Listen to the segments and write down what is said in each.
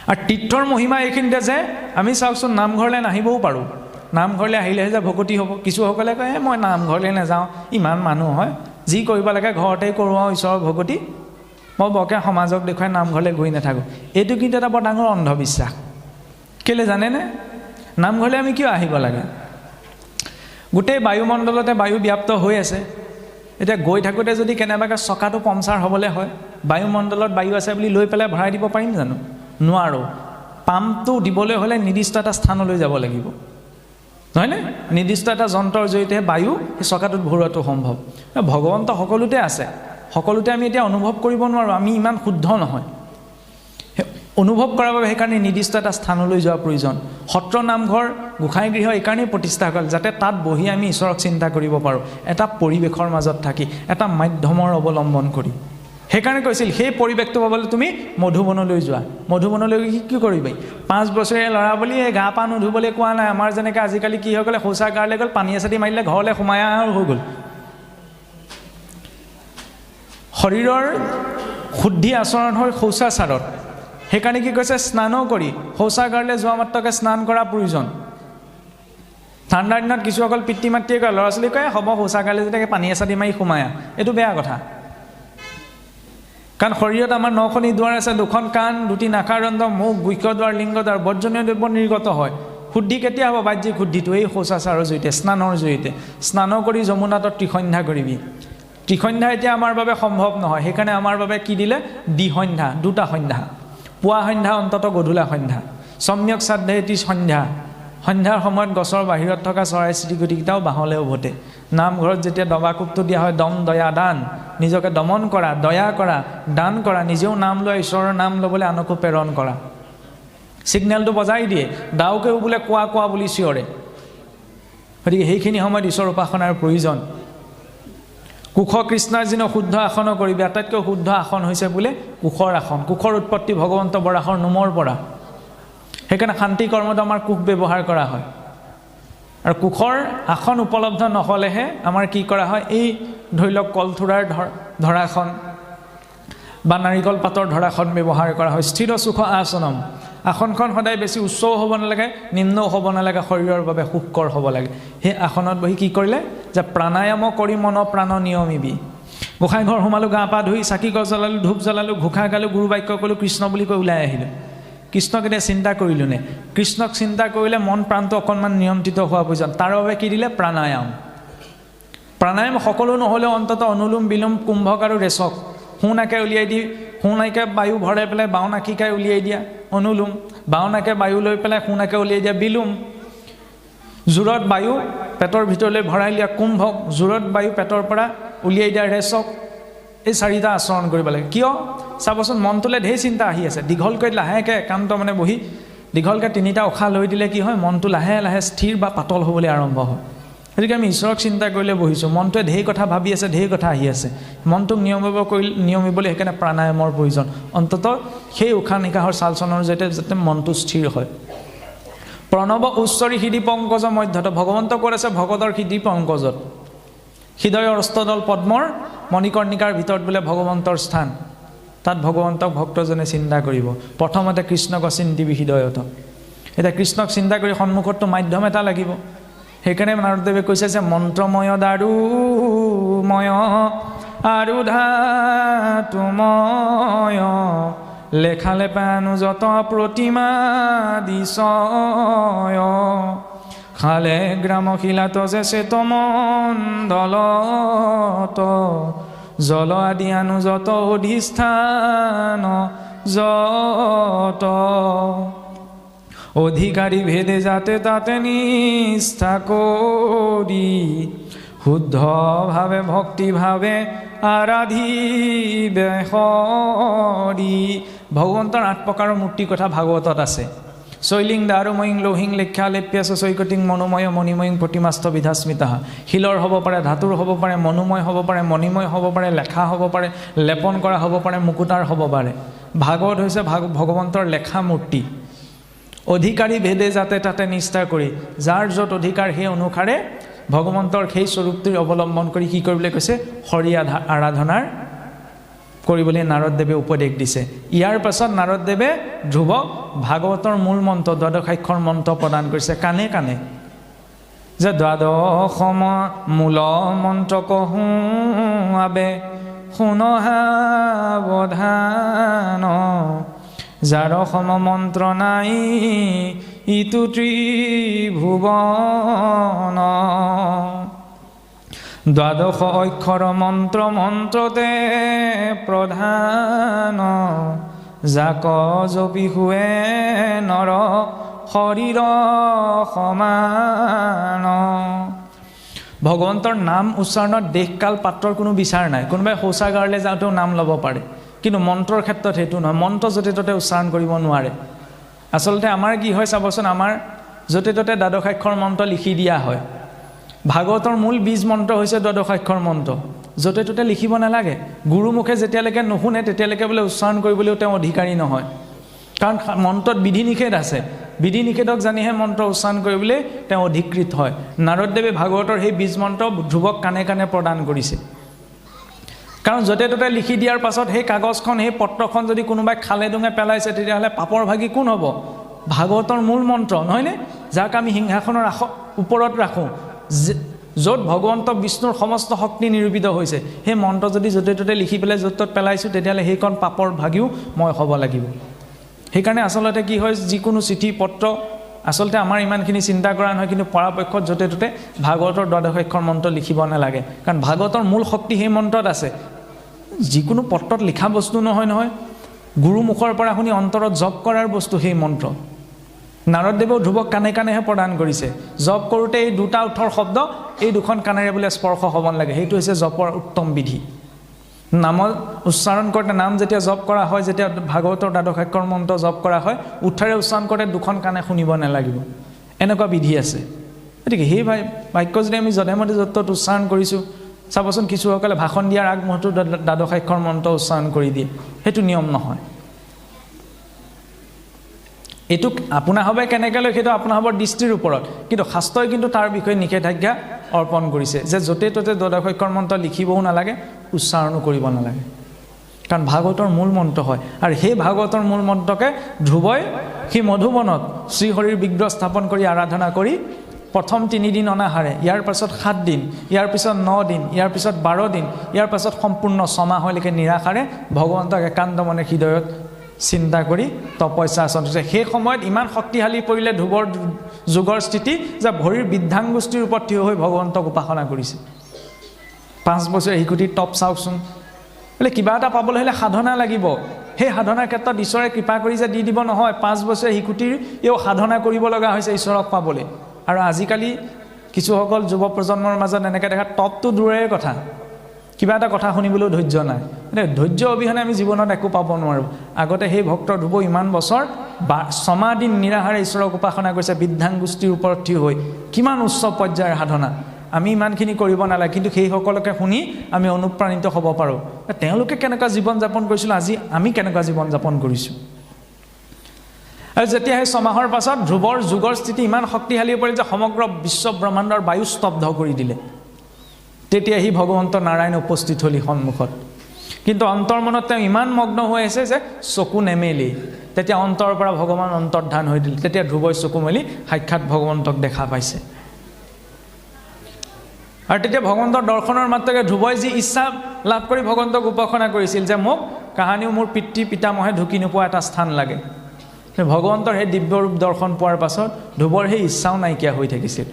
আৰু তীৰ্থৰ মহিমা এইখিনিতে যে আমি চাওকচোন নামঘৰলৈ নাহিবও পাৰোঁ, নামঘৰলৈ আহিলেহে যে ভকতি হ'ব। কিছুসকলে কয় মই নামঘৰলৈ নাযাওঁ, ইমান মানুহ হয়, যি কৰিব লাগে ঘৰতেই কৰোঁ আৰু ঈশ্বৰৰ ভকতি, মই বৰকৈ সমাজক দেখুৱাই নামঘৰলৈ গৈ নাথাকোঁ। এইটো কিন্তু এটা বৰ ডাঙৰ অন্ধবিশ্বাস। কেলৈ জানেনে? নামঘৰলৈ আমি কিয় আহিব লাগে? গোটেই বায়ুমণ্ডলতে বায়ু ব্যাপ্ত হৈ আছে। এতিয়া গৈ থাকোঁতে যদি কেনেবাকৈ চকাটো পামচাৰ হ'বলৈ হয়, বায়ুমণ্ডলত বায়ু আছে বুলি লৈ পেলাই ভৰাই দিব পাৰিম জানো? নোৱাৰোঁ। পাম্পটো দিবলৈ হ'লে নিৰ্দিষ্ট এটা স্থানলৈ যাব লাগিব, নহয়নে? নিৰ্দিষ্ট এটা যন্ত্ৰৰ জৰিয়তে বায়ু সেই চকাটোত ভৰোৱাটো সম্ভৱ। ভগৱন্ত সকলোতে আছে, সকলোতে আমি এতিয়া অনুভৱ কৰিব নোৱাৰোঁ, আমি ইমান শুদ্ধ নহয়। অনুভৱ কৰাৰ বাবে সেইকাৰণে নিৰ্দিষ্ট এটা স্থানলৈ যোৱা প্ৰয়োজন। সত্ৰ নামঘৰ গোসাঁই গৃহ এইকাৰণেই প্ৰতিষ্ঠা হ'ল, যাতে তাত বহি আমি ঈশ্বৰক চিন্তা কৰিব পাৰোঁ, এটা পৰিৱেশৰ মাজত থাকি, এটা মাধ্যমৰ অৱলম্বন কৰি। সেইকাৰণে কৈছিল সেই পৰিৱেশটো পাবলৈ তুমি মধুবনলৈ যোৱা। মধুবনলৈ কি কৰিবি? 5 বছৰীয়া ল'ৰা বুলি এই গা পা নুধুবলৈ কোৱা নাই। আমাৰ যেনেকৈ আজিকালি কি হৈ গ'লে, শৌচাগাৰলৈ গ'ল, পানী এচাটি মাৰিলে ঘৰলৈ সোমাই আৰু হৈ গ'ল। শৰীৰৰ শুদ্ধি আচৰণ হয় শৌচাচাৰত। সেইকাৰণে কি কৈছে? স্নানো কৰি শৌচাগাৰলৈ যোৱা মাত্ৰকে স্নান কৰা প্ৰয়োজন। ঠাণ্ডাৰ দিনত কিছুসকল পিতৃ মাতৃয়ে কয়, ল'ৰা ছোৱালী কয় হ'ব শৌচাগাৰলৈ যেতিয়া পানী এচাটি মাৰি সোমাই, এইটো বেয়া কথা। কাৰণ শৰীৰত আমাৰ 9খনি দুৱাৰ আছে, 2খন কাণ, 2টি নাসাৰন্ধ্ৰ, মুখ, গুহ্যদ্বাৰ, লিংগদ্বাৰ, বৰ্জনীয় দ্ৰব্য নিৰ্গত হয়। শুদ্ধি কেতিয়া হ'ব? বাহ্যিক শুদ্ধিটো এই শৌচাচাৰৰ জৰিয়তে, স্নানৰ জৰিয়তে। স্নান কৰি যমুনাতত ত্ৰিসন্ধ্যা কৰিবি। ত্ৰিসন্ধ্যা এতিয়া আমাৰ বাবে সম্ভৱ নহয়, সেইকাৰণে আমাৰ বাবে কি দিলে? দ্বিসন্ধ্যা, 2টা সন্ধ্যা, পুৱা সন্ধ্যা অন্তত গধূলা সন্ধ্যা। সম্যক শ্ৰাদ্ধে এটি সন্ধ্যা। সন্ধ্যাৰ সময়ত গছৰ বাহিৰত থকা চৰাই চিৰিকটিকেইটাও বাঁহলৈ উভতে। নামঘৰত যেতিয়া দবাকোপটো দিয়া হয়, দম দয়া দান, নিজকে দমন কৰা, দয়া কৰা, দান কৰা, নিজেও নাম লৈ ঈশ্বৰৰ নাম ল'বলৈ আনকো প্ৰেৰণ কৰা। ছিগনেলটো বজাই দিয়ে, দাওকেও বোলে কোৱা কোৱা বুলি চিঞৰে। গতিকে সেইখিনি সময়ত ঈশ্বৰ উপাসনাৰ প্ৰয়োজন। কুশ কৃষ্ণাৰ্জুন শুদ্ধ আসন কৰিবি। আটাইতকৈ শুদ্ধ আসন হৈছে বোলে কুশৰ আসন। কুশৰ উৎপত্তি ভগৱন্ত বৰাহৰ নোমৰ পৰা। সেইকাৰণে শান্তি কৰ্মত আমাৰ কুশ ব্যৱহাৰ কৰা হয়। আৰু কুশৰ আসন উপলব্ধ নহ'লেহে আমাৰ কি কৰা হয়? এই ধৰি লওক কলথোৰাৰ ধৰাখন বা নাৰিকল পাতৰ ধৰাখন ব্যৱহাৰ কৰা হয়। স্থিৰ সুখ আসনম। আসনখন সদায় বেছি উচ্চও হ'ব নালাগে, নিম্নও হ'ব নালাগে, শৰীৰৰ বাবে সুখকৰ হ'ব লাগে। সেই আসনত বহি কি কৰিলে? যে প্ৰাণায়াম কৰি মন প্ৰাণ নিয়মিবি। গোসাঁই ঘৰ সোমালোঁ, গা পা ধুই চাকি গছ জ্বলালোঁ, ধূপ জ্বলালোঁ, ঘোষা গালোঁ, গুৰু বাক্য ক'লোঁ, কৃষ্ণ বুলি কৈ ওলাই আহিলোঁ। কৃষ্ণক এতিয়া চিন্তা কৰিলোঁ নে? কৃষ্ণক চিন্তা কৰিলে মন প্ৰাণটো অকণমান নিয়ন্ত্ৰিত হোৱা প্ৰয়োজন। তাৰ বাবে কি দিলে? প্ৰাণায়াম। প্ৰাণায়াম সকলো নহ'লেও অন্ততঃ অনুলোম বিলোম, কুম্ভক আৰু ৰেচক। সোঁনাকে উলিয়াই দি সোঁনাকে বায়ু ভৰাই পেলাই বাওঁ নাকিকাই উলিয়াই দিয়া অনুলোম, বাওঁ নাকে বায়ু লৈ পেলাই সোঁনাকে উলিয়াই দিয়া বিলোম। জোৰত বায়ু পেটৰ ভিতৰলৈ ভৰাই দিয়া কুম্ভক, জোৰত বায়ু পেটৰ পৰা উলিয়াই দিয়া ৰেচক। এই 4টা আচৰণ কৰিব লাগে। কিয়? চাবচোন, মনটোলৈ ঢেৰ চিন্তা আহি আছে। দীঘলকৈ লাহেকৈ একান্ত মানে বহি দীঘলকৈ 3টা উশাহ লৈ দিলে কি হয়? মনটো লাহে লাহে স্থিৰ বা পাতল হ'বলৈ আৰম্ভ হয়। গতিকে আমি ঈশ্বৰক চিন্তা কৰিলে বহিছোঁ, মনটোৱে ঢেৰ কথা ভাবি আছে, ঢেৰ কথা আহি আছে। মনটোক নিয়মিবলৈ সেইকাৰণে প্ৰাণায়ামৰ প্ৰয়োজন। অন্ততঃ সেই উশাহ নিশাহৰ চাল চলনৰ জৰিয়তে যাতে মনটো স্থিৰ হয়। প্ৰণৱ উচ্চৰি হৃদি পংকজ মধ্যত। ভগৱন্ত ক'ত আছে? ভগতৰ হৃদি পংকজত। হৃদয়ৰ অষ্টদল পদ্মৰ মণিকৰ্ণিকাৰ ভিতৰত বোলে ভগৱন্তৰ স্থান। তাত ভগৱন্তক ভক্তজনে চিন্তা কৰিব। প্ৰথমতে কৃষ্ণক চিন্তিবি হৃদয়ত। এতিয়া কৃষ্ণক চিন্তা কৰি সন্মুখততো মাধ্যম এটা লাগিব। সেইকাৰণে নাৰদদেৱে কৈছে যে মন্ত্ৰময় দাৰুময় আৰু ধাতুময়, লেখালে পানো যত প্ৰতিমা দিশয়, খালে গ্ৰামশিলাত যে চেতমণ্ডলত, জল আদি আনো যত অধিষ্ঠান যত, অধিকাৰী ভেদে যাতে তাতে নিষ্ঠা কৰি, শুদ্ধ ভাবে ভক্তি ভাবে আৰাধিবে হৰি। ভগৱন্তৰ 8 প্ৰকাৰৰ মূৰ্তিৰ কথা ভাগৱতত আছে। শৈলিং দাৰুময়িং লৌহিং লেখ্যা লেপ্যাস চৈকটিং মনোময় মণিময়িং প্ৰতিমাস্থ বিধাস্মিতা। শিলৰ হ'ব পাৰে, ধাতুৰ হ'ব পাৰে, মনোময় হ'ব পাৰে, মণিময় হ'ব পাৰে, লেখা হ'ব পাৰে, লেপন কৰা হ'ব পাৰে, মুকুতাৰ হ'ব পাৰে। ভাগৱত হৈছে ভগৱন্তৰ লেখা মূৰ্তি। অধিকাৰী ভেদে যাতে তাতে নিষ্ঠা কৰি, যাৰ য'ত অধিকাৰ সেই অনুসাৰে ভগৱন্তৰ সেই স্বৰূপটিৰ অৱলম্বন কৰি কি কৰিবলৈ কৈছে? হৰি আৰাধনাৰ কৰিবলৈ নাৰদদেৱে উপদেশ দিছে। ইয়াৰ পাছত নাৰদদেৱে ধ্ৰুৱক ভাগৱতৰ মূল মন্ত্ৰ দ্বাদশাক্ষৰ মন্ত্ৰ প্ৰদান কৰিছে কাণে কাণে, যে দ্বাদশম মূল মন্ত্ৰ কহোঁ আবে শুন সাৱধান, যাৰ সম মন্ত্ৰ নাই ইটো ত্ৰিভুৱন, দ্বাদশ অক্ষৰ মন্ত্ৰ মন্ত্ৰতে প্ৰধান, যাক জপি শুৱে নৰ শৰীৰ সমান। ভগৱন্তৰ নাম উচ্চাৰণত দেশকাল পাত্ৰৰ কোনো বিচাৰ নাই। কোনোবাই শৌচাগাৰলৈ যাওঁতেও নাম ল'ব পাৰে, কিন্তু মন্ত্ৰৰ ক্ষেত্ৰত সেইটো নহয়। মন্ত্ৰ য'তে ত'তে উচ্চাৰণ কৰিব নোৱাৰে। আচলতে আমাৰ কি হয় চাবচোন, আমাৰ য'তে ত'তে দ্বাদশাক্ষৰ মন্ত্ৰ লিখি দিয়া হয়। ভাগৱতৰ মূল বীজ মন্ত্ৰ হৈছে দ্বাদশাক্ষৰ মন্ত্ৰ, য'তে ত'তে লিখিব নালাগে। গুৰুমুখে যেতিয়ালৈকে নুশুনে তেতিয়ালৈকে বোলে উচ্চাৰণ কৰিবলৈও তেওঁ অধিকাৰী নহয়, কাৰণ মন্ত্ৰত বিধি নিষেধ আছে। বিধি নিষেধক জানিহে মন্ত্ৰ উচ্চাৰণ কৰিবলৈ তেওঁ অধিকৃত হয়। নাৰদদেৱে ভাগৱতৰ সেই বীজ মন্ত্ৰ ধ্ৰুৱক কাণে কাণে প্ৰদান কৰিছে, কাৰণ য'তে ত'তে লিখি দিয়াৰ পাছত সেই কাগজখন সেই পত্ৰখন যদি কোনোবাই খালে ডুঙে পেলাইছে তেতিয়াহ'লে পাপৰ ভাগী কোন হ'ব? ভাগৱতৰ মূল মন্ত্ৰ নহয়নে, যাক আমি সিংহাসনৰ ওপৰত ৰাখোঁ, য'ত ভগৱন্ত বিষ্ণুৰ সমস্ত শক্তি নিৰূপিত হৈছে। সেই মন্ত্ৰ যদি য'তে ত'তে লিখি পেলাই য'ত ত'ত পেলাইছোঁ তেতিয়াহ'লে সেইখন পাপৰ ভাগিও মই হ'ব লাগিব। সেইকাৰণে আচলতে কি হয়, যিকোনো চিঠি পত্ৰ আচলতে আমাৰ ইমানখিনি চিন্তা কৰা নহয়, কিন্তু পৰাপক্ষত য'তে ত'তে ভাগৱতৰ দ্বাদশাক্ষৰ মন্ত্ৰ লিখিব নালাগে, কাৰণ ভাগৱতৰ মূল শক্তি সেই মন্ত্ৰত আছে। যিকোনো পত্ৰত লিখা বস্তু নহয় নহয়, গুৰুমুখৰ পৰা শুনি অন্তৰত জপ কৰাৰ বস্তু সেই মন্ত্ৰ। নাৰদদেৱেও ধ্ৰুৱক কাণে কাণেহে প্ৰদান কৰিছে। জপ কৰোঁতে এই দুটা ওঠৰ শব্দ, এই দুখন কাণেৰে বোলে স্পৰ্শ হ'ব নালাগে, সেইটো হৈছে জপৰ উত্তম বিধি। নামৰ উচ্চাৰণ কৰোঁতে, নাম যেতিয়া জপ কৰা হয়, যেতিয়া ভাগৱতৰ দ্বাদশাক্ষৰ মন্ত্ৰ জপ কৰা হয়, উঠাৰে উচ্চাৰণ কৰোঁতে দুখন কাণে শুনিব নালাগিব, এনেকুৱা বিধি আছে। গতিকে সেই বাক্য যদি আমি যধে মধে য'ত ত'ত উচ্চাৰণ কৰিছোঁ, চাবচোন কিছুসকলে ভাষণ দিয়াৰ আগমুহূৰ্তত দ্বাদশাক্ষৰ মন্ত্ৰ উচ্চাৰণ কৰি দিয়ে, সেইটো নিয়ম নহয়। এইটো আপোনাৰ হবে কেনেকৈ লয় সেইটো আপোনাৰ হ'ব দৃষ্টিৰ ওপৰত, কিন্তু শাস্ত্ৰই কিন্তু তাৰ বিষয়ে নিষেধাজ্ঞা অৰ্পণ কৰিছে, যে য'তে ত'তে দ্বাদশাক্ষৰ মন্ত্ৰ লিখিবও নালাগে, উচ্চাৰণো কৰিব নালাগে, কাৰণ ভাগৱতৰ মূল মন্ত্ৰ হয়। আৰু সেই ভাগৱতৰ মূল মন্ত্ৰকে ধ্ৰুৱই সি মধুবনত শ্ৰীহৰিৰ বিগ্ৰহ স্থাপন কৰি আৰাধনা কৰি প্ৰথম 3 দিন অনাহাৰে, ইয়াৰ পাছত 7 দিন, ইয়াৰ পিছত 9 দিন, ইয়াৰ পিছত 12 দিন, ইয়াৰ পাছত সম্পূৰ্ণ ছমাহলৈকে নিৰাশাৰে ভগৱন্তক একান্ত মনে হৃদয়ত চিন্তা কৰি তপস্যা আচৰণ কৰিছে। সেই সময়ত ইমান শক্তিশালী পৰিলে ধ্ৰুৱৰ যুগৰ স্থিতি, যে ভৰিৰ বৃদ্ধাংগুষ্ঠিৰ ওপৰত থিয় হৈ ভগৱন্তক উপাসনা কৰিছে। 5 বছৰ শিশুটিৰ তপ চাওকচোন, বোলে কিবা এটা পাবলৈ হ'লে সাধনা লাগিব। সেই সাধনাৰ ক্ষেত্ৰত ঈশ্বৰে কৃপা কৰি যে দি দিব নহয়, 5 বছৰ শিশুটিৰ এও সাধনা কৰিব লগা হৈছে ঈশ্বৰক পাবলৈ। আৰু আজিকালি কিছুসকল যুৱ প্ৰজন্মৰ মাজত এনেকৈ দেখা, তপটো দূৰৰে কথা, কিবা এটা কথা শুনিবলৈও ধৈৰ্য নাই। ধৈৰ্য অবিহনে আমি জীৱনত একো পাব নোৱাৰোঁ। আগতে সেই ভক্ত ধ্ৰুৱ ইমান বছৰ 6 দিন নিৰাহাৰে ঈশ্বৰক উপাসনা কৰিছে, বৃদ্ধাংগুষ্ঠিৰ ওপৰত থিয় হৈ, কিমান উচ্চ পৰ্যায়ৰ সাধনা। আমি ইমানখিনি কৰিব নালাগে, কিন্তু সেইসকলকে শুনি আমি অনুপ্ৰাণিত হ'ব পাৰোঁ। তেওঁলোকে কেনেকুৱা জীৱন যাপন কৰিছিল, আজি আমি কেনেকুৱা জীৱন যাপন কৰিছোঁ। আৰু যেতিয়া সেই 6 মাহৰ পাছত ধ্ৰুৱৰ যুগৰ স্থিতি ইমান শক্তিশালী পৰিল যে সমগ্ৰ বিশ্ব ব্ৰহ্মাণ্ডৰ বায়ু স্তব্ধ কৰি দিলে, তেতিয়া সি ভগৱন্ত নাৰায়ণ উপস্থিত হ'লি সন্মুখত। কিন্তু অন্তৰ্মনত তেওঁ ইমান মগ্ন হৈ আছে যে চকু নেমেলি, তেতিয়া অন্তৰৰ পৰা ভগৱান অন্তৰ্ধান হৈ দিল। তেতিয়া ধ্ৰুৱই চকু মেলি সাক্ষাৎ ভগৱন্তক দেখা পাইছে। আৰু তেতিয়া ভগৱন্তৰ দৰ্শনৰ মাত্ৰকে ধ্ৰুৱই যি ইচ্ছা লাভ কৰি ভগৱন্তক উপাসনা কৰিছিল, যে মোক কাহানিও মোৰ পিতৃ পিতামহে ঢুকি নোপোৱা এটা স্থান লাগে। ভগৱন্তৰ সেই দিব্য ৰূপ দৰ্শন পোৱাৰ পাছত ধ্ৰুৱৰ সেই ইচ্ছাও নাইকিয়া হৈ থাকিছিল।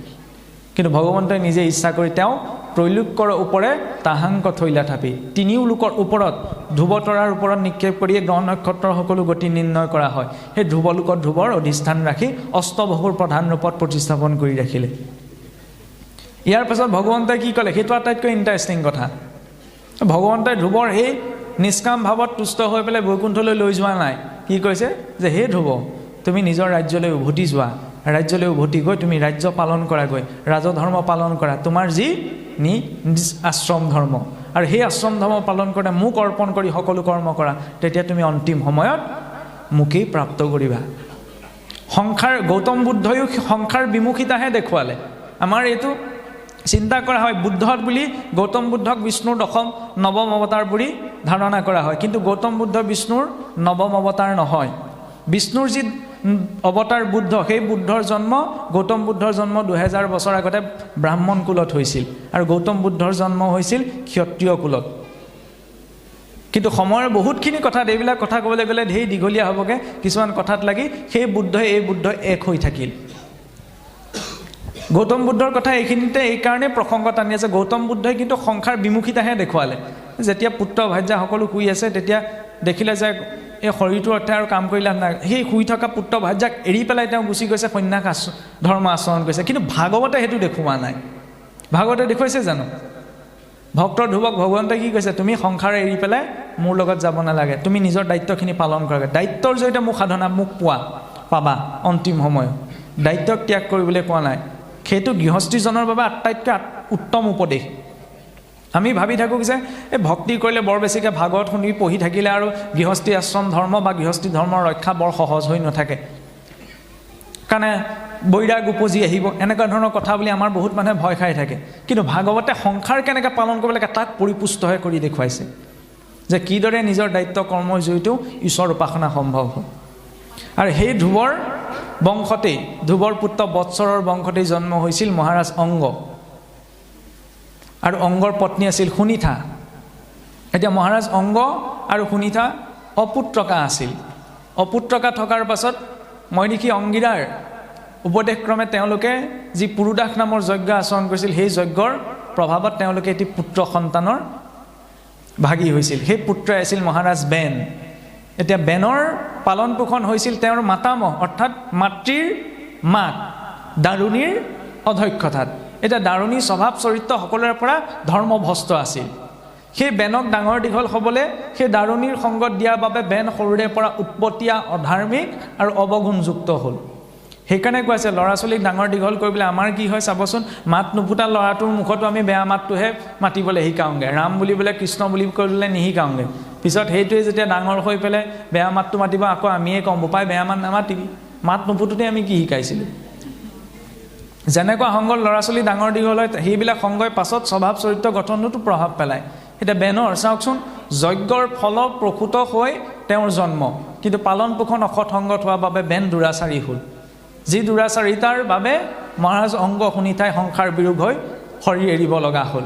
কিন্তু ভগৱন্তই নিজে ইচ্ছা কৰি তেওঁ ত্ৰৈলোক্যৰ ওপৰে তাহাংক থৈলা থাপি 3 লোকৰ ওপৰত ধ্ৰুৱতৰাৰ ওপৰত নিক্ষেপ কৰিয়ে গ্ৰহ নক্ষত্ৰৰ সকলো গতি নিৰ্ণয় কৰা হয়। সেই ধ্ৰুৱলোকত ধ্ৰুৱৰ অধিষ্ঠান ৰাখি অষ্টভুৰ প্ৰধান ৰূপত প্ৰতিস্থাপন কৰি ৰাখিলে। ইয়াৰ পাছত ভগৱন্তই কি ক'লে, সেইটো আটাইতকৈ ইণ্টাৰেষ্টিং কথা। ভগৱন্তই ধ্ৰুৱৰ সেই নিষ্কাম ভাৱত তুষ্ট হৈ পেলাই বৈকুণ্ঠলৈ লৈ যোৱা নাই। কি কৈছে, যে হে ধ্ৰুৱ, তুমি নিজৰ ৰাজ্যলৈ উভতি যোৱা, ৰাজ্যলৈ উভতি গৈ তুমি ৰাজ্য পালন কৰাগৈ, ৰাজধৰ্ম পালন কৰা, তোমাৰ যি আশ্ৰম ধৰ্ম, আৰু সেই আশ্ৰম ধৰ্ম পালন কৰোঁতে মোক অৰ্পণ কৰি সকলো কৰ্ম কৰা, তেতিয়া তুমি অন্তিম সময়ত মোকেই প্ৰাপ্ত কৰিবা। গৌতম বুদ্ধইও সংসাৰ বিমুখিতাহে দেখুৱালে। আমাৰ এইটো চিন্তা কৰা হয়, বুদ্ধত বুলি গৌতম বুদ্ধক বিষ্ণুৰ 10ম নৱম অৱতাৰ বুলি ধাৰণা কৰা হয় কিন্তু গৌতম বুদ্ধ বিষ্ণুৰ নৱম অৱতাৰ নহয় বিষ্ণুৰ যি অৱতাৰ বুদ্ধ সেই বুদ্ধৰ জন্ম গৌতম বুদ্ধৰ জন্ম 2000 বছৰ আগতে ব্ৰাহ্মণ কুলত হৈছিল আৰু গৌতম বুদ্ধৰ জন্ম হৈছিল ক্ষত্ৰিয় কুলত কিন্তু সময়ৰ বহুতখিনি কথা এইবিলাক কথা ক'বলৈ গ'লে ঢেৰ দীঘলীয়া হ'বগে কিছুমান কথাত লাগি সেই বুদ্ধই এই বুদ্ধ এক হৈ থাকিল গৌতম বুদ্ধৰ কথা এইখিনিতে এই কাৰণে প্ৰসংগ টানি আছে গৌতম বুদ্ধই কিন্তু সংসাৰ বিমুখিতাহে দেখুৱালে যেতিয়া পুত্ৰ ভাৰ্যা সকলো শুই আছে তেতিয়া দেখিলে যে এই শৰীৰটোৰ অৰ্থে আৰু কাম কৰিলে নাই সেই শুই থকা পুত্ৰ ভাৰ্যাক এৰি পেলাই তেওঁ গুচি গৈছে সন্ন্যাস ধৰ্ম আচৰণ কৰিছে কিন্তু ভাগৱতে সেইটো দেখুওৱা নাই ভাগৱতে দেখুৱাইছে জানো ভক্তৰ ধ্ৰুৱক ভগৱন্তই কি কৈছে তুমি সংসাৰ এৰি পেলাই মোৰ লগত যাব নালাগে তুমি নিজৰ দায়িত্বখিনি পালন কৰাগে দায়িত্বৰ জৰিয়তে মোক সাধনা মোক পাবা অন্তিম সময় দায়িত্বক ত্যাগ কৰিবলৈ কোৱা নাই সেইটো গৃহস্থীজনৰ বাবে আটাইতকৈ উত্তম উপদেশ আমি ভাবি থাকোঁ যে এই ভক্তি কৰিলে বৰ বেছিকৈ ভাগৱত শুনি পঢ়ি থাকিলে আৰু গৃহস্থী আশ্ৰম ধৰ্ম বা গৃহস্থী ধৰ্মৰ ৰক্ষা বৰ সহজ হৈ নাথাকে কাৰণে বৈৰাগ উপজি আহিব এনেকুৱা ধৰণৰ কথা বুলি আমাৰ বহুত মানুহে ভয় খাই থাকে কিন্তু ভাগৱতে সংসাৰ কেনেকৈ পালন কৰিব লাগে তাক পৰিপুষ্টহে কৰি দেখুৱাইছে যে কিদৰে নিজৰ দায়িত্ব কৰ্মৰ জৰিয়তেও ঈশ্বৰ উপাসনা সম্ভৱ হয় আৰু সেই ধ্ৰুৱৰ বংশতেই ধ্ৰুৱৰ পুত্ৰ বৎসৰৰ বংশতেই জন্ম হৈছিল মহাৰাজ অংগ আৰু অংগৰ পত্নী আছিল সুনীতা এতিয়া মহাৰাজ অংগ আৰু সুনীতা অপুত্ৰকা আছিল অপুত্ৰকা থকাৰ পাছত মৈনিকী অংগীৰাৰ উপদেশক্ৰমে তেওঁলোকে যি পুৰুদাস নামৰ যজ্ঞ আচৰণ কৰিছিল সেই যজ্ঞৰ প্ৰভাৱত তেওঁলোকে এটি পুত্ৰ সন্তানৰ ভাগী হৈছিল সেই পুত্ৰই আছিল মহাৰাজ বেন এতিয়া বেনৰ পালন পোষণ হৈছিল তেওঁৰ মাতামহ অৰ্থাৎ মাতৃৰ মাক দাৰুণীৰ অধ্যক্ষতাত এটা দাৰুণী স্বভাৱ চৰিত্ৰ সকলোৰে পৰা ধৰ্মভ্ৰষ্ট আছিল সেই বেনক ডাঙৰ দীঘল হ'বলৈ সেই দাৰুণীৰ সংগত দিয়াৰ বাবে বেন সৰুৰে পৰা উৎপতীয়া অধাৰ্মিক আৰু অৱগুণযুক্ত হ'ল সেইকাৰণে কৈছে ল'ৰা ছোৱালীক ডাঙৰ দীঘল কৰিবলৈ আমাৰ কি হয় চাবচোন মাত নুফুটা ল'ৰাটোৰ মুখতো আমি বেয়া মাতটোহে মাতিবলৈ শিকাওঁগৈ ৰাম বুলিবলৈ কৃষ্ণ বুলি ক'বলৈ নিশিকাওঁগৈ পিছত সেইটোৱে যেতিয়া ডাঙৰ হৈ পেলাই বেয়া মাতটো মাতিব আকৌ আমিয়ে কওঁ বোপাই বেয়া মাত নামাতিবি মাত নুফুটোতে আমি কি শিকাইছিলোঁ যেনেকুৱা সংগত ল'ৰা ছোৱালী ডাঙৰ দীঘল হয় সেইবিলাক সংগই পাছত স্বভাৱ চৰিত্ৰ গঠনতো প্ৰভাৱ পেলায় এতিয়া বেনৰ চাওকচোন যজ্ঞৰ ফল প্ৰসূত হৈ তেওঁৰ জন্ম কিন্তু পালন পোষণ অসৎ সংগত হোৱাৰ বাবে বেন দুৰাচাৰী হ'ল যি দুৰাচাৰিতাৰ বাবে মহাৰাজ অংগ সুনীতাই সংসাৰ বিৰোধ হৈ শৰীৰ এৰিব লগা হ'ল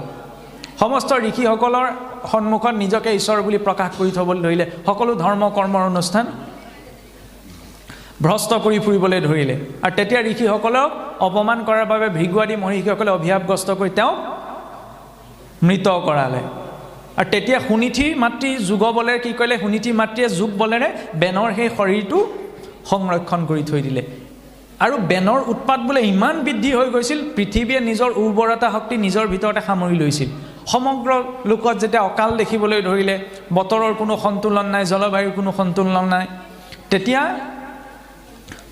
সমস্ত ঋষিসকলৰ সন্মুখত নিজকে ঈশ্বৰ বুলি প্ৰকাশ কৰি থ'বলৈ ধৰিলে সকলো ধৰ্ম কৰ্মৰ অনুষ্ঠান ভ্ৰষ্ট কৰি ফুৰিবলৈ ধৰিলে আৰু তেতিয়া ঋষিসকলক অপমান কৰাৰ বাবে ভৃগুৱাদী মহৰ্ষিসকলে অভিশাপগ্ৰস্ত কৰি তেওঁক মৃত কৰালে আৰু তেতিয়া সুনীতি মাতৃ যুগ বলেৰে কি কৰিলে সুনীতি মাতৃয়ে যুগ বলেৰে বেনৰ সেই শৰীৰটো সংৰক্ষণ কৰি থৈ দিলে আৰু বেনৰ উৎপাত বোলে ইমান বৃদ্ধি হৈ গৈছিল পৃথিৱীয়ে নিজৰ উৰ্বৰতা শক্তি নিজৰ ভিতৰতে সামৰি লৈছিল সমগ্ৰ লোকত যেতিয়া অকাল দেখিবলৈ ধৰিলে বতৰৰ কোনো সন্তুলন নাই জলবায়ুৰ কোনো সন্তুলন নাই তেতিয়া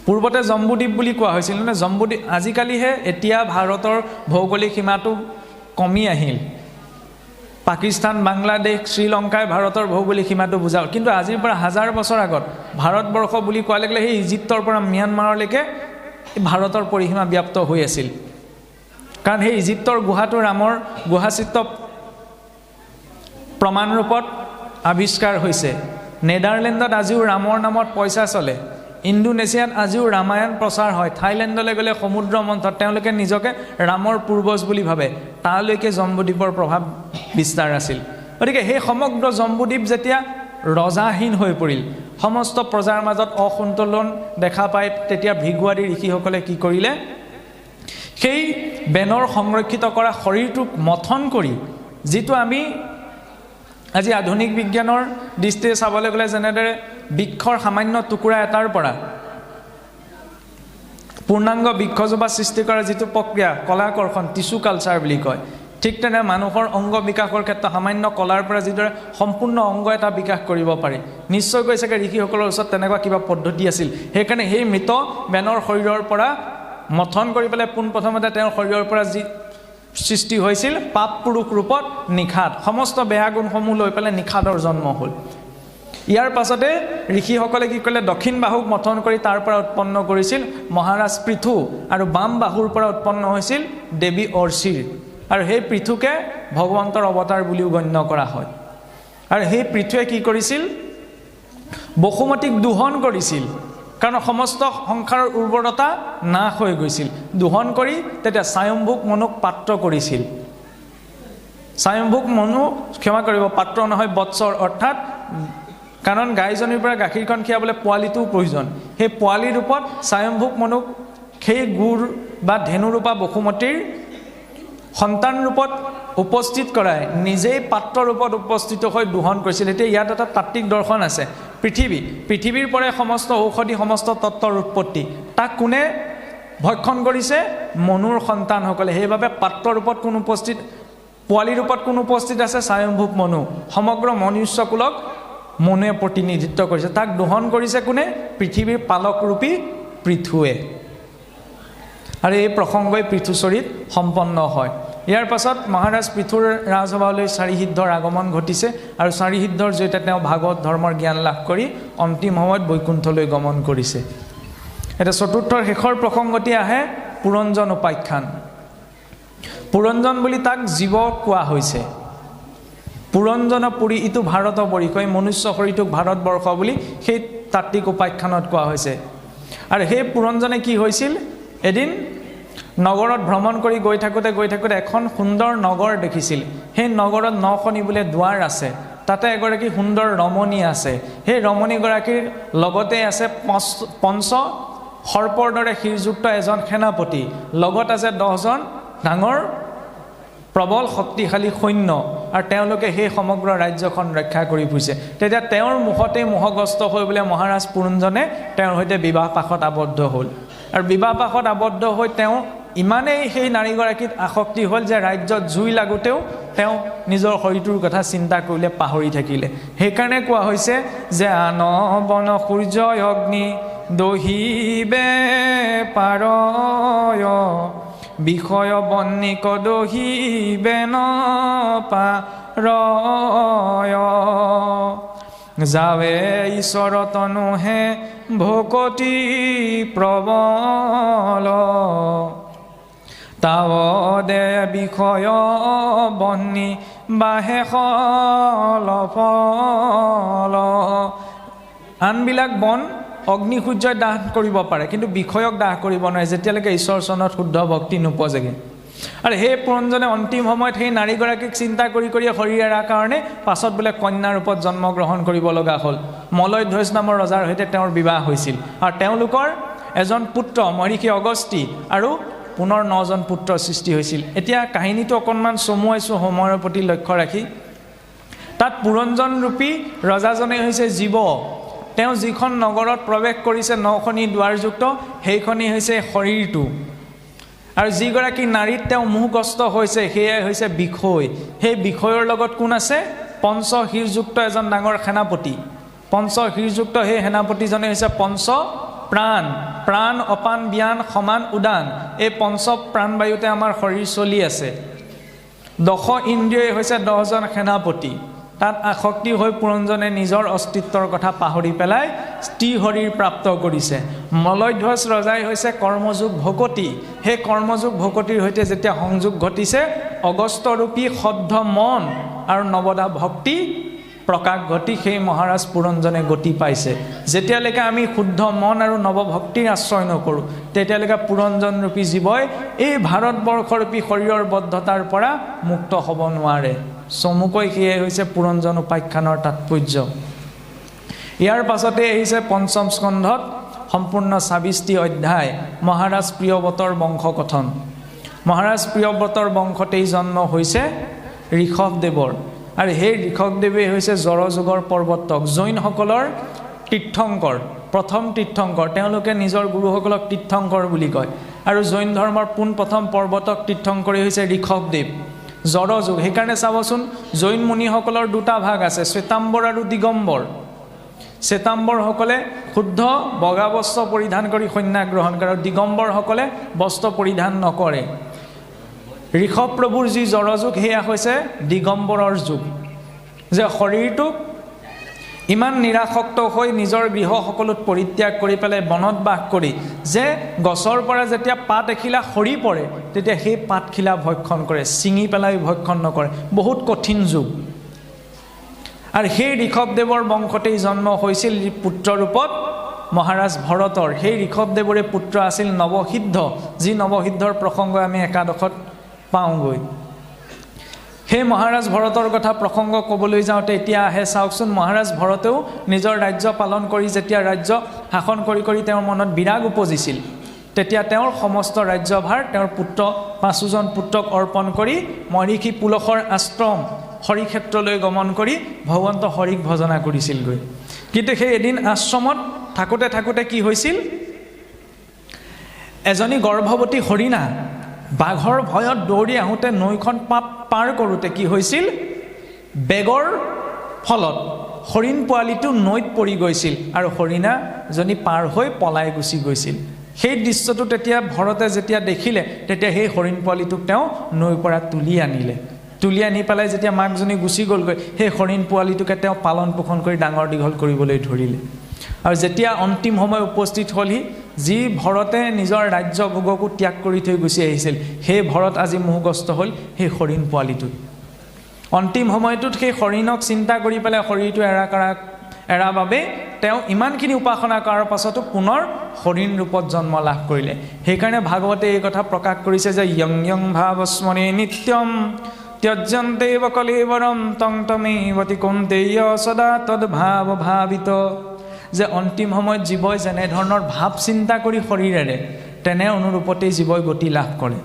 পূৰ্বতে জম্বুদ্বীপ বুলি কোৱা হৈছিল মানে জম্বুদ্বীপ আজিকালিহে এতিয়া ভাৰতৰ ভৌগোলিক সীমাটো কমি আহিল পাকিস্তান বাংলাদেশ শ্ৰীলংকাই ভাৰতৰ ভৌগোলিক সীমাটো বুজাও কিন্তু আজিৰ পৰা হাজাৰ বছৰ আগত ভাৰতবৰ্ষ বুলি কোৱা লাগিলে সেই ইজিপ্তৰ পৰা ম্যানমাৰলৈকে ভাৰতৰ পৰিসীমা ব্যাপ্ত হৈ আছিল কাৰণ সেই ইজিপ্তৰ গুহাটো ৰামৰ গুহাচিত্ৰ প্ৰমাণৰূপত আৱিষ্কাৰ হৈছে নেদাৰলেণ্ডত আজিও ৰামৰ নামত পইচা চলে ইণ্ডোনেছিয়াত আজিও ৰামায়ণ প্ৰচাৰ হয় থাইলেণ্ডলৈ গ'লে সমুদ্ৰ মন্থত তেওঁলোকে নিজকে ৰামৰ পূৰ্বজ বুলি ভাবে তালৈকে জম্বুদ্বীপৰ প্ৰভাৱ বিস্তাৰ আছিল গতিকে সেই সমগ্ৰ জম্বুদ্বীপ যেতিয়া ৰজাহীন হৈ পৰিল সমস্ত প্ৰজাৰ মাজত অসন্তুলন দেখা পাই তেতিয়া ভৃগুৱাদী ঋষিসকলে কি কৰিলে সেই বেনৰ সংৰক্ষিত কৰা শৰীৰটোক মথন কৰি যিটো আমি আজি আধুনিক বিজ্ঞানৰ দৃষ্টিৰে চাবলৈ গ'লে যেনেদৰে বৃক্ষৰ সামান্য টুকুৰা এটাৰ পৰা পূৰ্ণাংগ বৃক্ষজোপা সৃষ্টি কৰাৰ যিটো প্ৰক্ৰিয়া কলাকৰ্ষণ টিচু কালচাৰ বুলি কয় ঠিক তেনে মানুহৰ অংগ বিকাশৰ ক্ষেত্ৰত সামান্য কলাৰ পৰা যিদৰে সম্পূৰ্ণ অংগ এটা বিকাশ কৰিব পাৰি নিশ্চয়কৈ চাগে ঋষিসকলৰ ওচৰত তেনেকুৱা কিবা পদ্ধতি আছিল সেইকাৰণে সেই মৃত বেনৰ শৰীৰৰ পৰা মথন কৰি পেলাই পোনপ্ৰথমতে তেওঁৰ শৰীৰৰ পৰা যি সৃষ্টি হৈছিল পাপ পুৰুষ ৰূপত নিখাদ সমস্ত বেয়া গুণসমূহ লৈ পেলাই নিখাদৰ জন্ম হ'ল ইয়াৰ পাছতে ঋষিসকলে কি কৰিলে দক্ষিণ বাহুক মথন কৰি তাৰ পৰা উৎপন্ন কৰিছিল মহাৰাজ পৃথু আৰু বাম বাহুৰ পৰা উৎপন্ন হৈছিল দেৱী অৰ্চিৰ আৰু সেই পৃথুকে ভগৱন্তৰ অৱতাৰ বুলিও গণ্য কৰা হয় আৰু সেই পৃথুৱে কি কৰিছিল বসুমতীক দোহন কৰিছিল কাৰণ সমস্ত সংসাৰৰ উৰ্বৰতা নাশ হৈ গৈছিল দোহন কৰি তেতিয়া স্বয়ম্ভুক মনুক পাত্ৰ কৰিছিল স্বয়ম্ভুক মনু ক্ষমা কৰিব পাত্ৰ নহয় বৎসৰ অৰ্থাৎ কাৰণ গাইজনীৰ পৰা গাখীৰখন খিয়াবলৈ পোৱালিটো প্ৰয়োজন সেই পোৱালি ৰূপত স্বয়ম্ভুক মনুক সেই গুৰ বা ধেনু ৰূপা বসুমতীৰ সন্তান ৰূপত উপস্থিত কৰাই নিজেই পাত্ৰ ৰূপত উপস্থিত হৈ দোহন কৰিছিল এতিয়া ইয়াত এটা তাত্ত্বিক দৰ্শন আছে পৃথিৱীৰ পৰাই সমস্ত ঔষধি সমস্ত তত্ত্বৰ উৎপত্তি তাক কোনে ভক্ষণ কৰিছে মনুৰ সন্তানসকলে সেইবাবে পাত্ৰ ৰূপত কোন উপস্থিত পোৱালি ৰূপত কোন উপস্থিত আছে স্বয়ম্ভুক মনু সমগ্ৰ মনুষ্যকুলক মনুৱে প্ৰতিনিধিত্ব কৰিছে তাক দোহন কৰিছে কোনে পৃথিৱীৰ পালকৰূপী পৃথুৱে আৰু এই প্ৰসংগই পৃথুচৰিত সম্পন্ন হয় ইয়াৰ পাছত মহাৰাজ পৃথুৰ ৰাজসভালৈ চাৰিসিদ্ধৰ আগমন ঘটিছে আৰু চাৰিসিদ্ধৰ জৰিয়তে তেওঁ ভাগৱত ধৰ্মৰ জ্ঞান লাভ কৰি অন্তিম সময়ত বৈকুণ্ঠলৈ গমন কৰিছে এটা চতুৰ্থৰ শেষৰ প্ৰসংগটি আহে পুৰঞ্জন উপাখ্যান পুৰঞ্জন বুলি তাক জীৱ কোৱা হৈছে পুৰঞ্জন পুৰী ইটো ভাৰত বৰি কৈ মনুষ্য শৰীৰটোক ভাৰতবৰ্ষ বুলি সেই তাত্ত্বিক উপাখ্যানত কোৱা হৈছে আৰু সেই পুৰঞ্জনে কি হৈছিল এদিন নগৰত ভ্ৰমণ কৰি গৈ থাকোঁতে এখন সুন্দৰ নগৰ দেখিছিল সেই নগৰত নখনি বোলে দুৱাৰ আছে তাতে এগৰাকী সুন্দৰ ৰমণী আছে সেই ৰমণীগৰাকীৰ লগতে আছে পঞ্চ সৰ্পৰ দৰে শিৰযুক্ত এজন সেনাপতি লগত আছে 10জন ডাঙৰ প্ৰবল শক্তিশালী সৈন্য আৰু তেওঁলোকে সেই সমগ্ৰ ৰাজ্যখন ৰক্ষা কৰি ফুৰিছে তেতিয়া তেওঁৰ মুখতে মোহগ্ৰস্ত হৈ বোলে মহাৰাজ পুৰঞ্জনে তেওঁৰ সৈতে বিবাহ পাশত আবদ্ধ হ'ল আৰু বিবাহ পাশত আবদ্ধ হৈ তেওঁ ইমানেই সেই নাৰীগৰাকীত আসক্তি হ'ল যে ৰাজ্যত জুই লাগোতেও তেওঁ নিজৰ শৰীৰটোৰ কথা চিন্তা কৰিলে পাহৰি থাকিলে সেইকাৰণে কোৱা হৈছে যে আন বন সূৰ্য অগ্নি দহিবে পাৰয় বিষয় বন্নিক দহিবে ন পাৰয় যাৱে ঈশ্বৰ তনুহে ভকতি প্ৰবল তাৱদে বিষয় বন্নি বাহে ফল আনবিলাক বন অগ্নি সূৰ্যই দাহ কৰিব পাৰে কিন্তু বিষয়ক দাহ কৰিব নোৱাৰে যেতিয়ালৈকে ঈশ্বৰ চৰণত শুদ্ধ ভক্তি নোপোৱাগে আৰু সেই পুৰঞ্জনে অন্তিম সময়ত সেই নাৰীগৰাকীক চিন্তা কৰি শৰীৰ এৰাৰ কাৰণে পাছত বোলে কন্যা ৰূপত জন্মগ্ৰহণ কৰিব লগা হ'ল মলয়ধ্বজ নামৰ ৰজাৰ সৈতে তেওঁৰ বিবাহ হৈছিল আৰু তেওঁলোকৰ এজন পুত্ৰ মহৰ্ষি অগস্তি আৰু পুনৰ 9জন পুত্ৰৰ সৃষ্টি হৈছিল এতিয়া কাহিনীটো অকণমান চমুৱাইছোঁ সময়ৰ প্ৰতি লক্ষ্য ৰাখি তাত পুৰঞ্জন ৰূপী ৰজাজনে হৈছে জীৱ তেওঁ যিখন নগৰত প্ৰৱেশ কৰিছে 9খনি দুৱাৰযুক্ত সেইখনি হৈছে শৰীৰটো আৰু যিগৰাকী নাৰীত তেওঁ মোহগ্ৰস্ত হৈছে সেয়াই হৈছে বিষয় সেই বিষয়ৰ লগত কোন আছে পঞ্চ শিৰযুক্ত এজন ডাঙৰ সেনাপতি পঞ্চ শিৰযুক্ত সেই সেনাপতিজনে হৈছে পঞ্চ প্ৰাণ অপান ব্যান সমান উদান এই পঞ্চ প্ৰাণবায়ুতে আমাৰ শৰীৰ চলি আছে 10 ইন্দ্ৰিয়ই হৈছে 10জন সেনাপতি তাত আসক্তি হৈ পুৰঞ্জনে নিজৰ অস্তিত্বৰ কথা পাহৰি পেলাই স্ত্ৰী শৰীৰ প্ৰাপ্ত কৰিছে মলয়ধ্বজ ৰজাই হৈছে কৰ্মযোগ ভকতি সেই কৰ্মযোগ ভকতিৰ সৈতে যেতিয়া সংযোগ ঘটিছে অগস্তৰূপী শুদ্ধ মন আৰু নৱদা ভক্তি প্ৰকাশ ঘটি সেই মহাৰাজ পুৰঞ্জনে গতি পাইছে যেতিয়ালৈকে আমি শুদ্ধ মন আৰু নৱভক্তিৰ আশ্ৰয় নকৰোঁ তেতিয়ালৈকে পুৰঞ্জন ৰূপী জীৱই এই ভাৰতবৰ্ষৰূপী শৰীৰৰ বদ্ধতাৰ পৰা মুক্ত হ'ব নোৱাৰে চমুকৈ সেয়াই হৈছে পুৰঞ্জন উপাখ্যানৰ তাৎপৰ্য ইয়াৰ পাছতে আহিছে পঞ্চম স্কন্ধত সম্পূৰ্ণ 26টি অধ্যায় মহাৰাজ প্ৰিয়ব্ৰতৰ বংশকথন মহাৰাজ প্ৰিয়ব্ৰতৰ বংশতেই জন্ম হৈছে ঋষভদেৱৰ আৰু সেই ঋষভদেৱে হৈছে জড়যুগৰ প্ৰৱৰ্তক জৈনসকলৰ তীৰ্থংকৰ প্ৰথম তীৰ্থংকৰ তেওঁলোকে নিজৰ গুৰুসকলক তীৰ্থংকৰ বুলি কয় আৰু জৈন ধৰ্মৰ পোনপ্ৰথম প্ৰৱৰ্তক তীৰ্থংকৰেই হৈছে ঋষভদেৱ জড়যুগ সেইকাৰণে চাবচোন জৈন মুনিসকলৰ দুটা ভাগ আছে শ্বেতাম্বৰ আৰু দিগম্বৰ শ্বেতাম্বৰসকলে শুদ্ধ বগা বস্ত্ৰ পৰিধান কৰি সন্ন্যাস গ্ৰহণ কৰে আৰু দিগম্বৰসকলে বস্ত্ৰ পৰিধান নকৰে ঋষভ প্ৰভুৰ যি জড়যুগ সেয়া হৈছে দিগম্বৰৰ যুগ যে শৰীৰটোক ইমান নিৰাসক্ত হৈ নিজৰ গৃহ সকলোত পৰিত্যাগ কৰি পেলাই বনত বাস কৰি যে গছৰ পৰা যেতিয়া পাত এখিলা সৰি পৰে তেতিয়া সেই পাতখিলা ভক্ষণ কৰে ছিঙি পেলাই ভক্ষণ নকৰে বহুত কঠিন যুগ আৰু সেই ঋষভদেৱৰ বংশতেই জন্ম হৈছিল পুত্ৰ ৰূপত মহাৰাজ ভৰতৰ। সেই ঋষভদেৱৰে পুত্ৰ আছিল নৱসিদ্ধ, যি নৱসিদ্ধৰ প্ৰসংগ আমি একাদশত পাওঁগৈ। সেই মহাৰাজ ভৰতৰ কথা প্ৰসংগ ক'বলৈ যাওঁতে এতিয়া আহে চাওকচোন, মহাৰাজ ভৰতেও নিজৰ ৰাজ্য পালন কৰি যেতিয়া ৰাজ্য শাসন কৰি কৰি তেওঁৰ মনত বিৰাগ উপজিছিল, তেতিয়া তেওঁৰ সমস্ত ৰাজ্যভাৰ তেওঁৰ পুত্ৰ ৫জন পুত্ৰক অৰ্পণ কৰি মহৰ্ষি পুলহৰ আশ্ৰম হৰিক্ষেত্ৰলৈ গমন কৰি ভগৱন্ত হৰিক ভজনা কৰিছিলগৈ। কিন্তু সেই এদিন আশ্ৰমত থাকোঁতে থাকোঁতে কি হৈছিল, এজনী গৰ্ভৱতী হৰিণা বাঘৰ ভয়ত দৌৰি আহোঁতে নৈখন পাৰ কৰোঁতে কি হৈছিল, বেগৰ ফলত হৰিণ পোৱালিটো নৈত পৰি গৈছিল আৰু হৰিণাজনী পাৰ হৈ পলাই গুচি গৈছিল। সেই দৃশ্যটো তেতিয়া ভৰতে যেতিয়া দেখিলে, তেতিয়া সেই হৰিণ পোৱালিটোক তেওঁ নৈৰ পৰা তুলি আনিলে। তুলি আনি পেলাই যেতিয়া মাকজনী গুচি গ'লগৈ, সেই হৰিণ পোৱালিটোকে তেওঁ পালন পোষণ কৰি ডাঙৰ দীঘল কৰিবলৈ ধৰিলে। আৰু যেতিয়া অন্তিম সময় উপস্থিত হ'লহি, যি ভৰতে নিজৰ ৰাজ্য ভোগকো ত্যাগ কৰি থৈ গুচি আহিছিল, সেই ভৰত আজি মোহগ্ৰস্ত হ'ল সেই হৰিণ পোৱালিটোত। অন্তিম সময়টোত সেই হৰিণক চিন্তা কৰি পেলাই শৰীৰটো এৰা বাবে তেওঁ ইমানখিনি উপাসনা কৰাৰ পাছতো পুনৰ হৰিণ ৰূপত জন্ম লাভ কৰিলে। সেইকাৰণে ভাগৱতে এই কথা প্ৰকাশ কৰিছে যে ইয়ং ইয়ং ভাৱস্মৰে নিত্যম ত্যজ্যন্তে কলেবৰম তং তমেৱতি কৌন্তেয় সদা তদ্ভাৱ ভাবিত। যে অন্তিম সময়ত জীৱই যেনেধৰণৰ ভাৱ চিন্তা কৰি শৰীৰেৰে, তেনে অনুৰূপতেই জীৱই গতি লাভ কৰে।